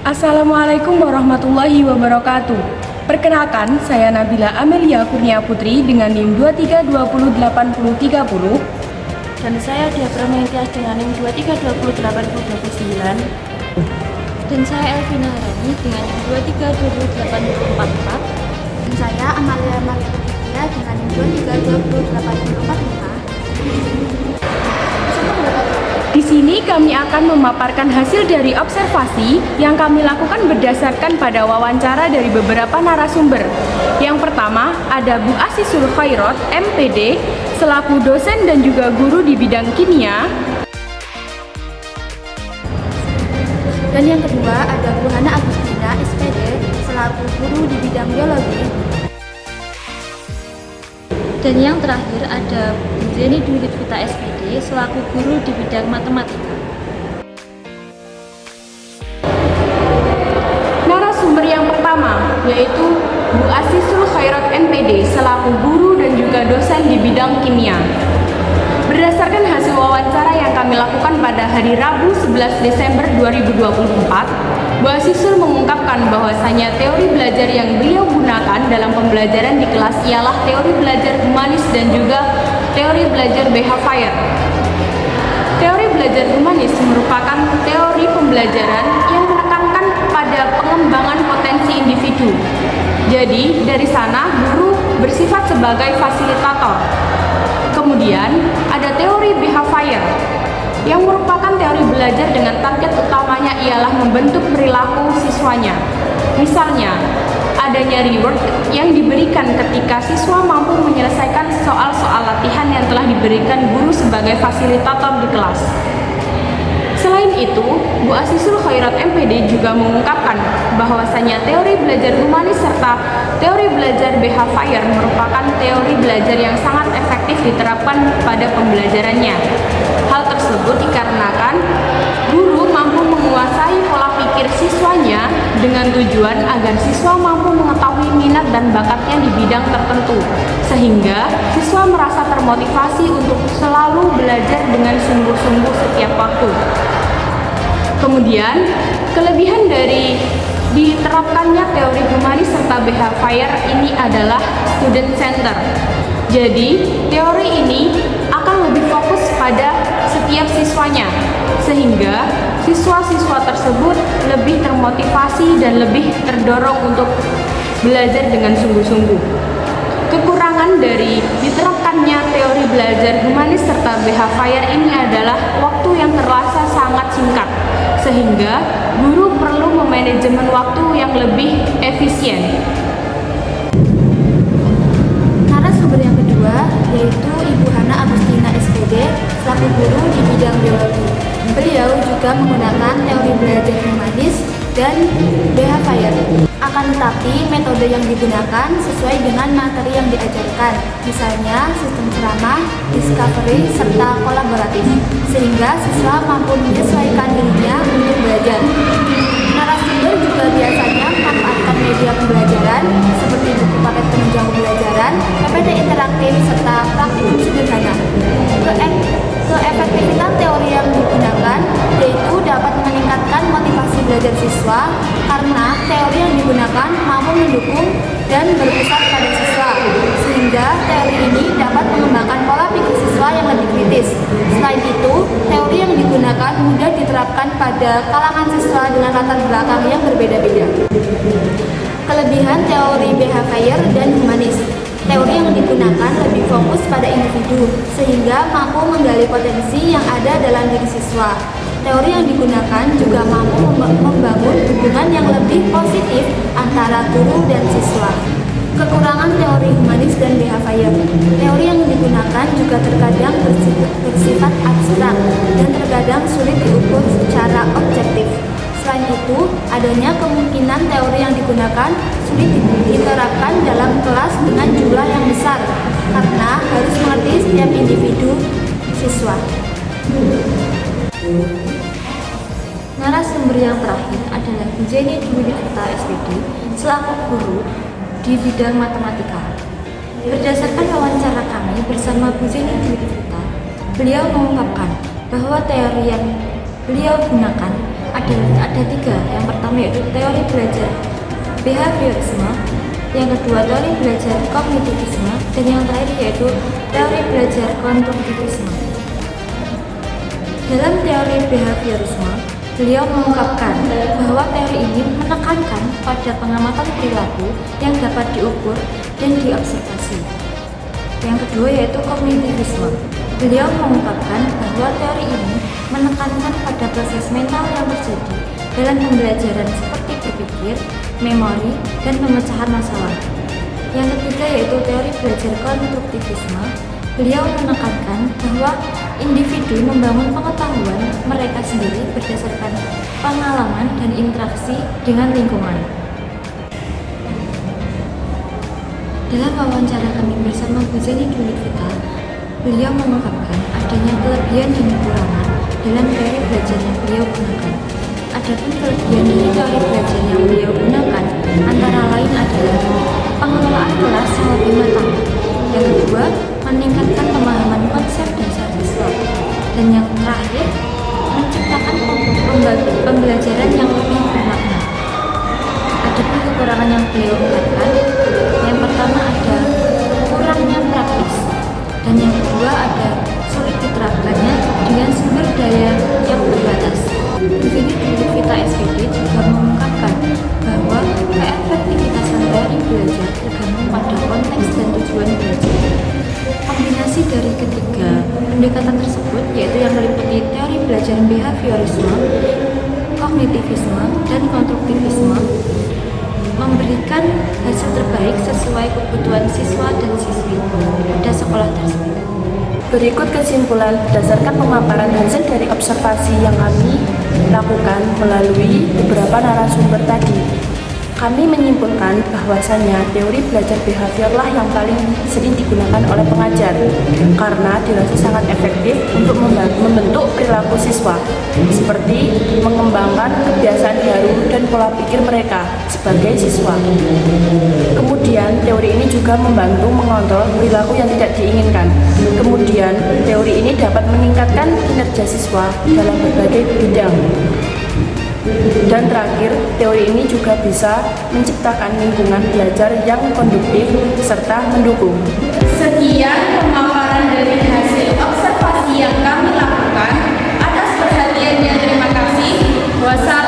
Assalamualaikum warahmatullahi wabarakatuh. Perkenalkan, saya Nabila Amelia Kurnia Putri dengan NIM 23208030. Dan saya Dia Prametia dengan NIM 23208029. Dan saya Elvina Harani dengan NIM 23208044. Dan saya Amalia Maria Putria dengan NIM 23208045. Di sini kami akan memaparkan hasil dari observasi yang kami lakukan berdasarkan pada wawancara dari beberapa narasumber. Yang pertama ada Bu Asisul Khairat, MPD, selaku dosen dan juga guru di bidang kimia. Dan yang kedua ada Bu Hana Agustina, SPD, selaku guru di bidang biologi. Dan yang terakhir ada Bu Jenny Dwi Litvita, SPD, selaku guru di bidang matematika. Narasumber yang pertama yaitu Bu Asisul Khairat, MPD, selaku guru dan juga dosen di bidang kimia. Berdasarkan hasil wawancara yang kami lakukan pada hari Rabu 11 Desember 2024, Bu Asisul mengungkapkan bahwasanya teori belajar yang beliau gunakan dalam pembelajaran di kelas ialah teori belajar humanis dan juga teori belajar behavior. Teori belajar humanis merupakan teori pembelajaran yang menekankan pada pengembangan potensi individu. Jadi, dari sana guru bersifat sebagai fasilitator. Kemudian, ada teori behavior yang merupakan teori belajar dengan target utamanya ialah membentuk perilaku siswanya. Misalnya, adanya reward yang diberikan ketika siswa mampu menyelesaikan soal-soal latihan yang telah diberikan guru sebagai fasilitator di kelas. Selain itu, Bu Asisul Khairat, MPD, juga mengungkapkan bahwasanya teori belajar humanis serta teori belajar behavior merupakan teori belajar yang sangat efektif diterapkan pada pembelajarannya. Hal tersebut dikarenakan guru mampu menguasai pola pikir siswanya dengan tujuan agar siswa mampu mengetahui minat dan bakatnya di bidang tertentu, sehingga siswa merasa termotivasi untuk selalu belajar dengan sungguh-sungguh setiap waktu. Kemudian, kelebihan dari diterapkannya teori humanis serta behavior ini adalah student center. Jadi, teori ini akan lebih fokus pada setiap siswanya, sehingga siswa-siswa tersebut lebih termotivasi dan lebih terdorong untuk belajar dengan sungguh-sungguh. Kekurangan dari diterapkannya teori belajar humanis serta behavior ini adalah waktu yang terasa sangat singkat, sehingga guru perlu memanajemen waktu yang lebih efisien. Narasumber yang kedua yaitu Ibu Hana Agustina, SPD, selaku guru di bidang biologi. Beliau juga menggunakan teori belajar humanis dan behavior. Akan tetapi metode yang digunakan sesuai dengan materi yang diajarkan, misalnya sistem ceramah, discovery, serta kolaboratif, sehingga siswa mampu menyesuaikan dirinya untuk belajar. Narasumber juga biasanya memanfaatkan media pembelajaran seperti buku paket penunjang pembelajaran, PPT interaktif, serta praktikum sederhana. Keefektifan teori yang digunakan yaitu dapat meningkatkan motivasi belajar siswa karena teori yang digunakan mampu mendukung dan berpusat pada siswa, sehingga teori ini dapat mengembangkan pola pikir siswa yang lebih kritis. Selain itu, teori yang digunakan mudah diterapkan pada kalangan siswa dengan latar belakang yang berbeda-beda. Kelebihan teori behavior dan humanis. Teori yang digunakan lebih fokus pada individu, sehingga mampu menggali potensi yang ada dalam diri siswa. Teori yang digunakan juga mampu membangun hubungan yang lebih positif antara guru dan siswa. Kekurangan teori humanis dan behavior. Teori yang digunakan juga terkadang bersifat abstrak dan terkadang sulit diukur secara objektif. Selain itu, adanya kemungkinan teori yang digunakan sulit diterapkan dalam kelas dengan jumlah yang besar karena harus mengerti setiap individu siswa. Narasumber yang terakhir adalah Bu Jenny Dwi Litvita, SPD, selaku guru di bidang matematika. Berdasarkan wawancara kami bersama Bu Jenny Dwi Litvita, beliau mengungkapkan bahwa teori yang beliau gunakan ada tiga. Yang pertama yaitu teori belajar behaviorisme, yang kedua teori belajar kognitivisme, dan yang terakhir yaitu teori belajar konstruktivisme. Dalam teori behaviorisme, beliau mengungkapkan bahwa teori ini menekankan pada pengamatan perilaku yang dapat diukur dan diobservasi. Yang kedua yaitu kognitivisme. Beliau mengungkapkan bahwa teori ini menekankan pada proses mental yang terjadi dalam pembelajaran seperti berpikir, memori, dan pemecahan masalah. Yang ketiga yaitu teori belajar konstruktivisme. Beliau menekankan bahwa individu membangun pengetahuan mereka sendiri berdasarkan pengalaman dan interaksi dengan lingkungan. Dalam wawancara kami bersama Bu Zeni Dwivita, beliau mengungkapkan adanya kelebihan dan kekurangan dalam teori belajar yang beliau gunakan. Adapun kelebihan dari teori belajar yang beliau gunakan antara lain adalah pengelolaan kelas yang lebih matang. Yang kedua, meningkatkan pemahaman konsep dasar siswa. Dan yang terakhir, menciptakan pembelajaran yang lebih bermakna. Adapun kekurangan yang beliau ungkapkan, yang pertama ada kurangnya praktis, dan yang kedua ada sulit diterapkannya dengan sumber daya yang terbatas. Bu Zeni Dwivita SPD juga mengungkapkan bahwa keefektivitasan teori belajar tergantung pada konteks dan tujuan belajar. Kombinasi dari ketiga pendekatan tersebut yaitu yang meliputi teori belajar behaviorisme, kognitivisme, dan konstruktivisme memberikan hasil terbaik sesuai kebutuhan siswa dan siswi pada sekolah tersebut. Berikut kesimpulan berdasarkan pemaparan hasil dari observasi yang kami lakukan melalui beberapa narasumber tadi. Kami menyimpulkan bahwasannya teori belajar behaviorlah yang paling sering digunakan oleh pengajar karena dirasa sangat efektif untuk membentuk perilaku siswa, seperti mengembangkan kebiasaan baru dan pola pikir mereka sebagai siswa. Kemudian, teori ini juga membantu mengontrol perilaku yang tidak diinginkan. Kemudian, teori ini dapat meningkatkan kinerja siswa dalam berbagai bidang. Dan terakhir, teori ini juga bisa menciptakan lingkungan belajar yang konduktif serta mendukung. Sekian pemaparan dari hasil observasi yang kami lakukan. Atas perhatiannya terima kasih. Wassalamualaikum